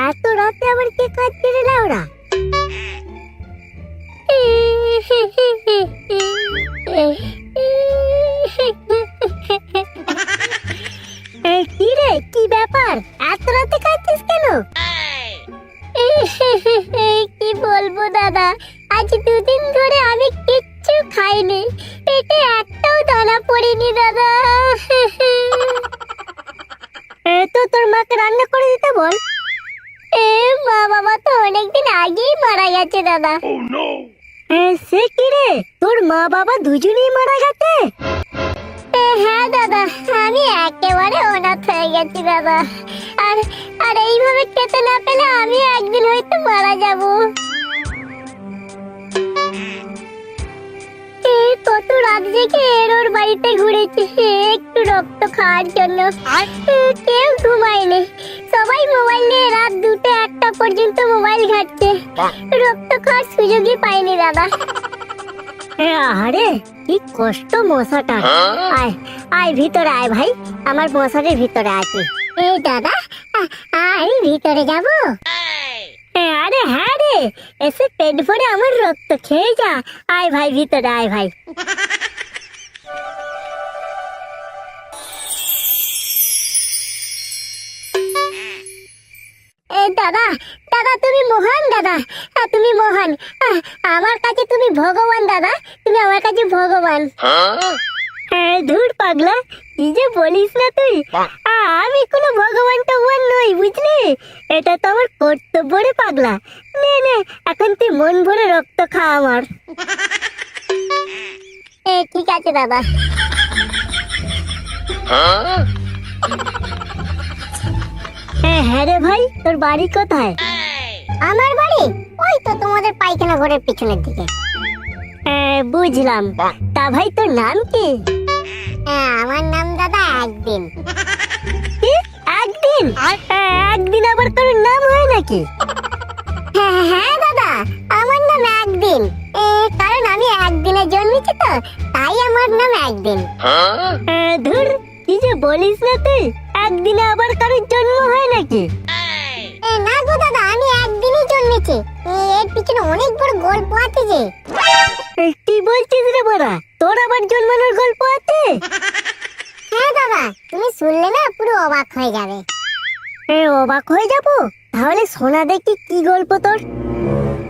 এত রাতে আবার কে কাঁদছে রে লাউড়া? কি রে, কি ব্যাপার? এত রাতে কাঁদছিস কেন? কি বলবো দাদা, আজ দুদিন ধরে আমি কিচ্ছু খাইনি, পেটে একটাও দানা পড়েনি দাদা। তো তোর মাকে রান্না করে দিতে বল। মা বাবা তো অনেকদিন আগেই মারা গেছে দাদা। সে কি রে, তোর মা বাবা দুজনেই মারা গেছে? হ্যাঁ দাদা, আমি একেবারে অনাথ হয়ে গেছি দাদা। আর আর এইভাবে খেতে না পেলে আমি একদিন হয়তো মারা যাব। কত রাত জেগে ওর বাড়িতে ঘুরেছি একটু রক্ত খাওয়ার জন্য। কেউ ঘুমায়নি, সবাই মোবাইল নিয়ে রাত 2টা-1টা পর্যন্ত মোবাইল ঘাটছে। রক্ত খাওয়ার সুযোগই পাইনি দাদা। আরে কি কষ্ট মশাটা। আয় আয় ভিতরে আয় ভাই, আমার মশারের ভিতরে আছে। এই দাদা, আমি ভিতরে যাব? আরে হ্যাঁ রে, এসে পেট ভরে আমার রক্ত খেয়ে যা। আয় ভাই ভিতরে আয় ভাই। দাদা দাদা তুমি মহান দাদা, তুমি মহান। আমার কাছে তুমি ভগবান দাদা, তুমি আমার কাছে ভগবান। ধুর পাগলা, কি যে বলিস না তুই। আমি কোনো ভগবান টগবান নই, বুঝলি? এটা তো আমার কর্তব্য রে পাগলা। নে নে, এখন তুই মন ভরে রক্ত খা আমার। ঠিক আছে দাদা। হ্যাঁ রে ভাই, তোর বাড়ি কোথায়? আমার বাড়ি ওই তো তোমাদের পায়খানা ঘরের পিছনের দিকে। বুঝলাম। তা ভাই তোর নাম কি? আমার নাম দাদা একদিন। একদিন? একদিন আবার তোর নাম হয় নাকি? হ্যাঁ দাদা, আমার নাম একদিন। কারণ আমি একদিনে জন্মেছি তো, তাই আমার নাম একদিন। ধুর, কি যে বলিস না তুই, একদিনে আবার কারোর জন্ম হয় নাকি? না গো দাদা, আমি একদিনই জন্মেছি। এর পিছনে অনেক বড় গল্প আছে যে। কি বলছিস রে বড়া, তোর আবার জন্মানোর গল্প আছে? হ্যাঁ দাদা, তুমি শুনলে না পুরো অবাক হয়ে যাবে। অবাক হয়ে যাব? তাহলে শোনা দেখি কি গল্প তোর।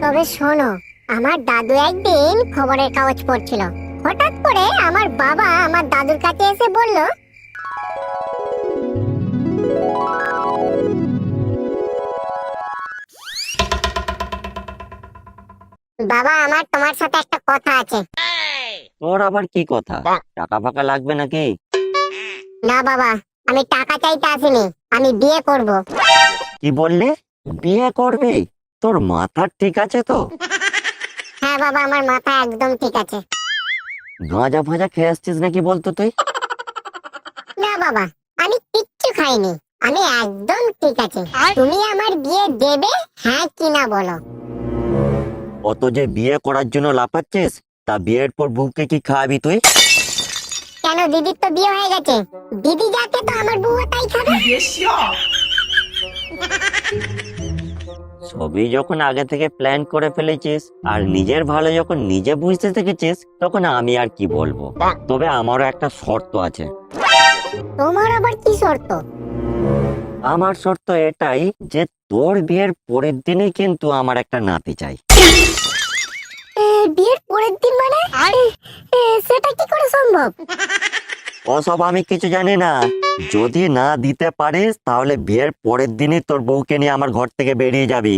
তবে শোনো, আমার দাদু একদিন খবরের কাগজ পড়ছিল। হঠাৎ করে আমার বাবা আমার দাদুর কাছে এসে বলল, বাবা আমার তোমার সাথে একটা কথা আছে। তোর আবার কি কথা? টাকা ফাকা লাগবে নাকি? না বাবা, আমি টাকা চাইতে আসিনি, আমি বিয়ে করব। কি বললে? বিয়ে করবে? তোর মাথা ঠিক আছে তো? হ্যাঁ বাবা, আমার মাথা একদম ঠিক আছে। গাঁজা ফাজা খেয়ে আসছিস নাকি বলতো তুই? না বাবা, আমি কিচ্ছু খাইনি, আমি একদম ঠিক আছে। তুমি আমার বিয়ে দেবে, হ্যাঁ কি না বলো? অত যে বিয়ে করার জন্য লাফাচ্ছিস, তা বিয়ের পর বউকে কি খাওয়াবি তুই? কেন, দিদির তো বিয়ে হয়ে গেছে, দিদি যাকে তো আমার বউ তাই খাবে। সবই যখন আগে থেকে প্ল্যান করে ফেলেছিস আর নিজের ভালো যখন নিজে বুঝতে শিখেছিস, তখন আমি আর কি বলবো। তবে আমারও একটা শর্ত আছে। তোমার আবার কি শর্ত? আমার শর্ত এটাই যে তোর বিয়ের পরের দিনই কিন্তু আমার একটা নাতি চাই। বিয়ের পরের দিন মানে? সেটা কি করে সম্ভব? ওসব আমি কিছু জানি না। যদি না দিতে পারিস তাহলে বিয়ের পরের দিনই তোর বউকে নিয়ে আমার ঘর থেকে বেরিয়ে যাবি।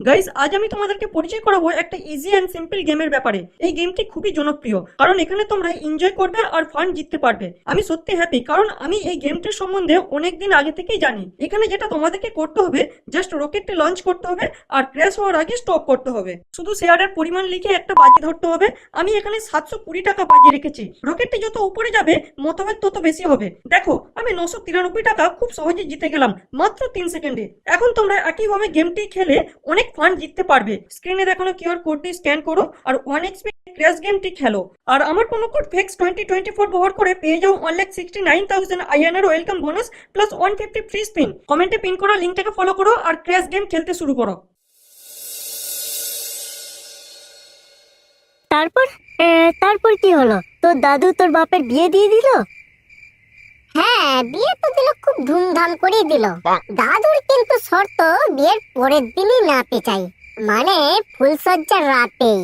গাইস, আজ আমি তোমাদেরকে পরিচয় করাবো একটা ইজি অ্যান্ড সিম্পল গেমের ব্যাপারে। এই গেমটি খুবই জনপ্রিয়, কারণ এখানে তোমরা এনজয় করবে আর ফান্ড জিততে পারবে। আমি সত্যি হ্যাপি, কারণ আমি এই গেমটির সম্বন্ধে অনেক দিন আগে থেকেই জানি। এখানে যেটা তোমাদেরকে করতে হবে, জাস্ট রকেটটি লঞ্চ করতে হবে আর ক্র্যাশ হওয়ার আগে স্টপ করতে হবে। শুধু শেয়ারের পরিমাণ লিখে একটা বাজি ধরতে হবে। আমি এখানে 720 টাকা বাজি রেখেছি। রকেটটি যত উপরে যাবে মতভেদ তত বেশি হবে। দেখো, আমি 993 টাকা খুব সহজে জিতে গেলাম মাত্র 3 সেকেন্ডে। এখন তোমরা একইভাবে গেমটি খেলে অনেক ফান্ড জিততে পারবে। স্ক্রিনে দেখানো কিউআর কোডটি স্ক্যান করো আর 1xp ক্র্যাশ গেমটি খেলো। আর আমার প্রোমো কোড FEX2024 ব্যবহার করে পেয়ে যাও 1,69,000 INR welcome bonus plus 150 free spin. কমেন্টে পিন করা লিঙ্কটাকে ফলো করো আর ক্র্যাশ গেম খেলতে শুরু করো। তারপর তারপর কি হলো? তোর দাদু তোর বাপের বিয়ে দিয়ে দিল? হ্যাঁ, বিয়ে তো দিল, খুব ধুমধাম করে দিল। দাদুর কিন্তু শর্ত, বিয়ের পরের দিনই নাতে চাই, মানে ফুলসজ্জার রাতেই।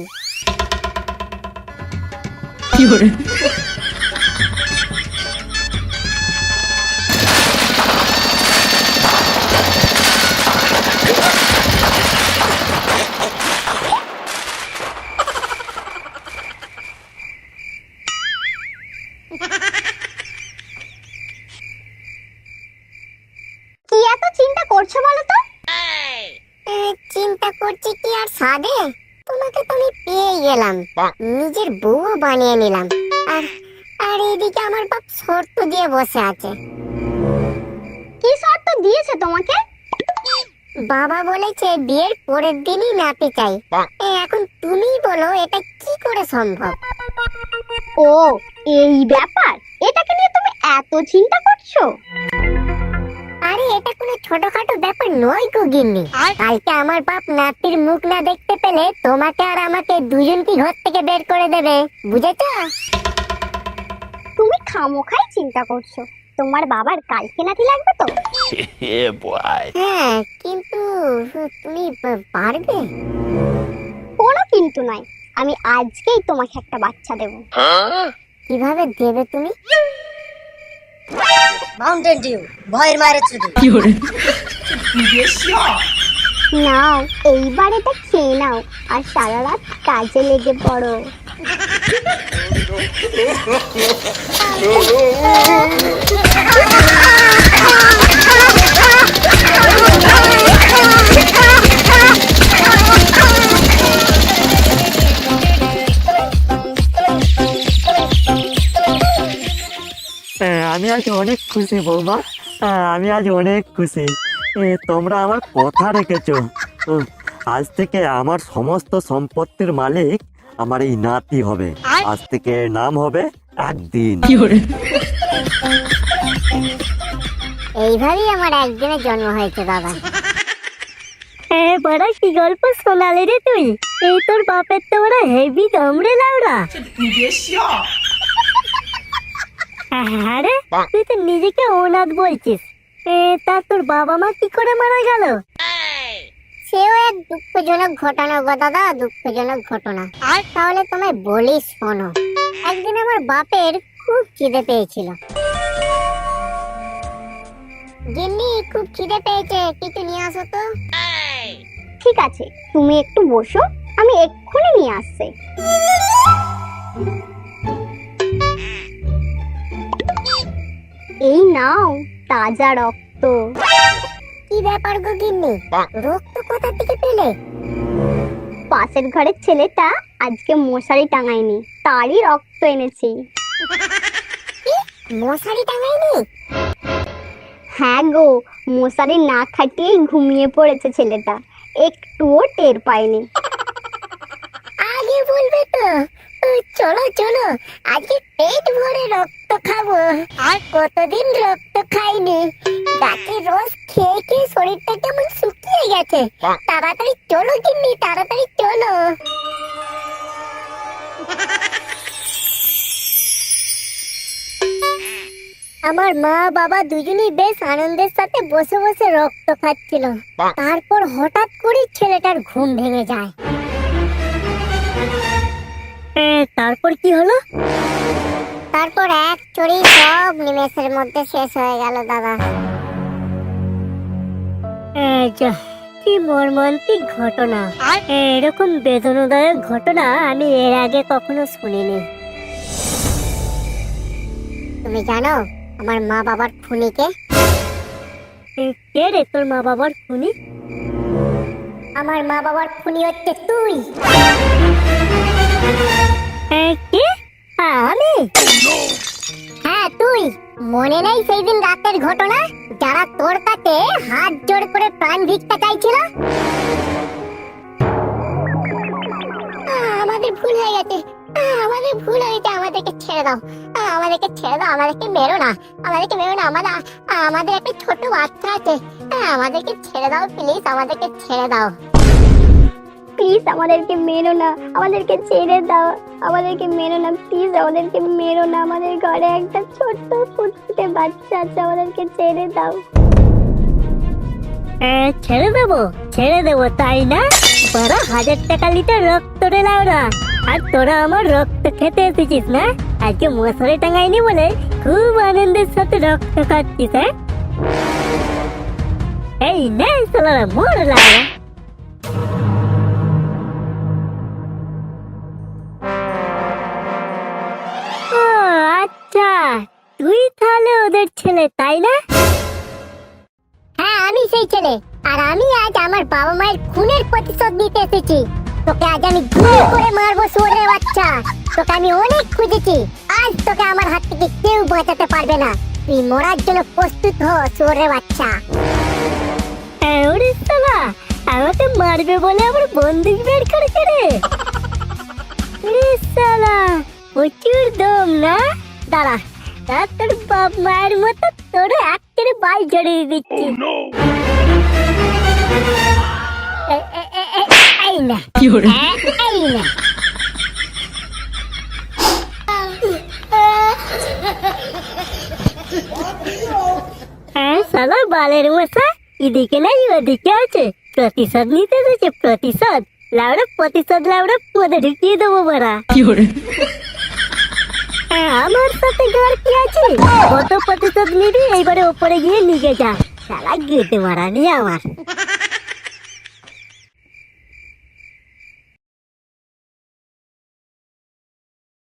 কি এত চিন্তা করছো বলো তো? চিন্তা করছি কি আর সাধে, তোমাকে তো আমি পেয়ে গেলাম, নিজের বউ বানিয়ে নিলাম। আর আর এদিকে আমার বাপ শর্ত দিয়ে বসে আছে। কি শর্ত দিয়েছে তোমাকে? বাবা বলেছে বিয়ের পরের দিনই নাতি চাই। এখন তুমি বলো এটা কি করে সম্ভব? ও, এই ব্যাপার, এটাকে নিয়ে তুমি এত চিন্তা করছো? আরে এটা কোনো ছোটখাটো ব্যাপার নয় গো গিন্নি। কালকে আমার বাপ নাতির মুখ না দেখতে পেলে তোমাকে আর আমাকে দুজনকে ঘর থেকে বের করে দেবে, বুঝেছো? তুমি খামোখাই চিন্তা করছো, তোমার বাবার কালকে নাতি লাগবে তো। হ্যাঁ, কিন্তু তুমি পারবে? কোনো কিন্তু নাই, আমি আজকেই তোমাকে একটা বাচ্চা দেব। কিভাবে দেবে তুমি? মাউন্টেন ডিউ, ভয়ের মারে চুদি। নাও, এইবার এটা খেয়ে নাও আর সারা রাত কাজে লেগে পড়ো। আমি আজ অনেক খুশি বৌমা, আমি আজ অনেক খুশি। তোমরা আমার কথা রেখেছো। আজ থেকে আমার সমস্ত সম্পত্তির মালিক আমার এই নাতি হবে। আজ থেকে এর নাম হবে একদিন। এইভাবেই আমার একদিনের জন্ম হয়েছে বাবা। বড় কি গল্প শোনালে রে তুই? এই তোর বাপের তো বড় হেভি দমড়ে লাউরা। হ্যাঁ রে, তুই তো নিজেকে অনাথ বলছিস। তা তোর বাবা মা কি করে মারা গেল? সেও এক দুঃখজনক ঘটনা গো দাদা, দুঃখজনক ঘটনা। আর তাহলে তোমায় বলি শোনো। একদিন আমার বাপের খুব খিদে পেয়েছিল। গিন্নি, খুব খিদে পেয়েছে, কিছু নিয়ে আসো তো। ঠিক আছে, তুমি একটু বসো, আমি এক্ষুনি নিয়ে আসছি। এই নাও তাজা রক্ত। কি ব্যাপার গো গিন্নি, রক্ত কোথা থেকে পেলে? পাশের ঘরের ছেলেটা আজকে মশারি টাঙায়নি, তারই রক্ত এনেছি। মশারি টাঙায়নি? হ্যাঁ গো, মশারি না খাটিয়েই ঘুমিয়ে পড়েছে ছেলেটা, একটুও টের পায়নি। আগে বলবে তো। চলো চলো, আজকে পেট ভরে রক্ত খাবো। আর কতদিন রক্ত খাইনি, গাছের রস খেয়ে খেয়ে শরীরটা কেমন শুকিয়ে গেছে। তাড়াতাড়ি চলো গিন্নি, তাড়াতাড়ি চলো। আমার মা বাবা দুজনেই বেশ আনন্দের সাথে বসে বসে রক্ত খাচ্ছিল। তারপর হঠাৎ করে ছেলেটার ঘুম ভেঙে যায়। তারপর কি হলো? তারপর এক চড়ি সব নিমেষের মধ্যে শেষ হয়ে গেল দাদা। কি মর্মান্তিক ঘটনা! এরকম বেদনাদায়ক ঘটনা আমি এর আগে কখনো শুনিনি। তুমি জানো আমার মা বাবার খুনিকে? কে রে তোর মা বাবার খুনি? আমার মা বাবার খুনি হচ্ছে তুই। কি? আমি? হ্যাঁ তুই। মনে নেই সেই দিন রাতের ঘটনা, যারা তোর কাছে হাত জোড় করে প্রাণ ভিক্ষা চাইছিল? আমাদের ভুল হয়ে গেছে, আমাদের ভুল হয়েছে, আমাদেরকে ছেড়ে দাও, আমাদেরকে ছেড়ে দাও, আমাদেরকে মেরো না, আমাদেরকে মেরো না, আমাদের একটা ছোট বাচ্চা আছে, আমাদেরকে ছেড়ে দাও প্লিজ, আমাদেরকে ছেড়ে দাও প্লিজ, আমাদেরকে মেরো না, আমাদেরকে ছেড়ে দাও, আমাদেরকে মেরো না প্লিজ, আমাদেরকে মেরো না, আমাদের ঘরে একটা ছোট্ট ফুটফুটে বাচ্চা আছে, আমাদেরকে ছেড়ে দাও। ছেড়ে দেবো তাই না? 12,000 টাকা লিটার রক্ত রে লাউরা, আর তোরা আমার রক্ত খেতে এসেছিস না? আজকে মশারি টাঙাইনি বলে খুব আনন্দের সাথে রক্ত খাচ্ছিস, হ্যাঁ? এই নে সালারা, মোর লাউরা। ও আচ্ছা, তুই তাহলে ওদের ছেলে তাই না? হ্যাঁ আমি সেই ছেলে, আর আমি আজ আমার বাবা মায়ের খুনের প্রতিশোধ নিতে এসেছি। তোকে আজ আমি গুলি করে মারবো শুয়োরের বাচ্চা। তোকে আমি অনেক খুঁজেছি, আজ তোকে আমার হাত থেকে কেউ বাঁচাতে পারবে না। তুই মরার জন্য প্রস্তুত হ শুয়োরের বাচ্চা। ওরে শালা, আমাকে মারবে বলে আবার বন্দুক বের করেছে রে। ওরে শালা, প্রচুর দম না? দাঁড়া, তোর বাপ মায়ের মতো তোর একেবারে বাল জড়িয়ে দিচ্ছি। এই না, এই না। হ্যাঁ শালা বালের মশা, এদিকে নাই ওদিকে আছে, প্রতিশোধ নিতে এসেছে, প্রতিশোধ। লাউড়া প্রতিশোধ, লাউড়া পদে ঢুকিয়ে দেবো বড়া। আমার সাথে গার কি আছে? কত প্রতিশোধ নিবি, এইবারে ওপরে গিয়ে নিয়ে যা। শালা গেটে মারা নিয়ে আমার।